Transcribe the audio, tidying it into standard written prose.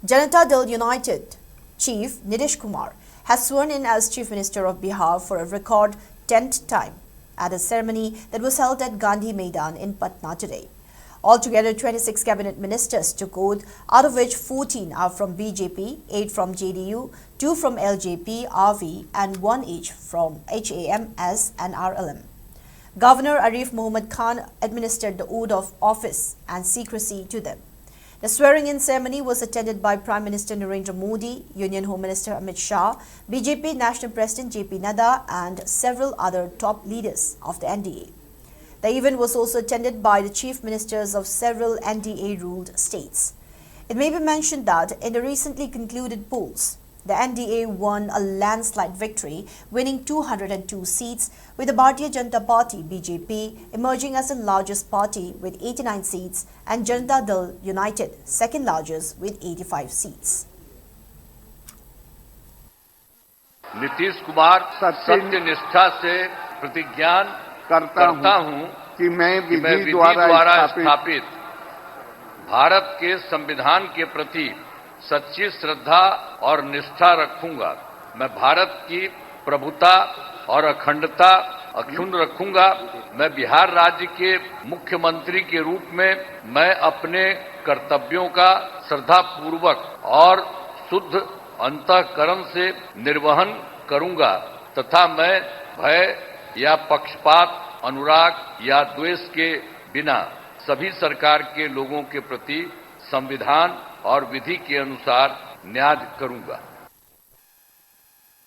Janata Dal United Chief Nitish Kumar has sworn in as Chief Minister of Bihar for a record 10th time at a ceremony that was held at Gandhi Maidan in Patna today. Altogether, 26 cabinet ministers took oath, out of which 14 are from BJP, 8 from JDU, 2 from LJP, RV, and 1 each from HAMS and RLM. Governor Arif Mohammad Khan administered the oath of office and secrecy to them. The swearing-in ceremony was attended by Prime Minister Narendra Modi, Union Home Minister Amit Shah, BJP National President JP Nadda, and several other top leaders of the NDA. The event was also attended by the chief ministers of several NDA-ruled states. It may be mentioned that in the recently concluded polls, the NDA won a landslide victory, winning 202 seats, with the Bharatiya Janata Party (BJP) emerging as the largest party with 89 seats and Janata Dal United second largest with 85 seats. Nitish Kumar सत्य निष्ठा से प्रतिज्ञान करता हूं कि मैं विधि द्वारा स्थापित भारत के संविधान के प्रति सच्ची श्रद्धा और निष्ठा रखूंगा। मैं भारत की प्रभुता और अखंडता अक्षुण्ण रखूंगा। मैं बिहार राज्य के मुख्यमंत्री के रूप में मैं अपने कर्तव्यों का श्रद्धापूर्वक और शुद्ध अंतःकरण से निर्वहन करूंगा तथा मैं भय या पक्षपात, अनुराग या द्वेष के बिना सभी सरकार के लोगों के प्रति संविधान और विधि के अनुसार न्याय करूंगा।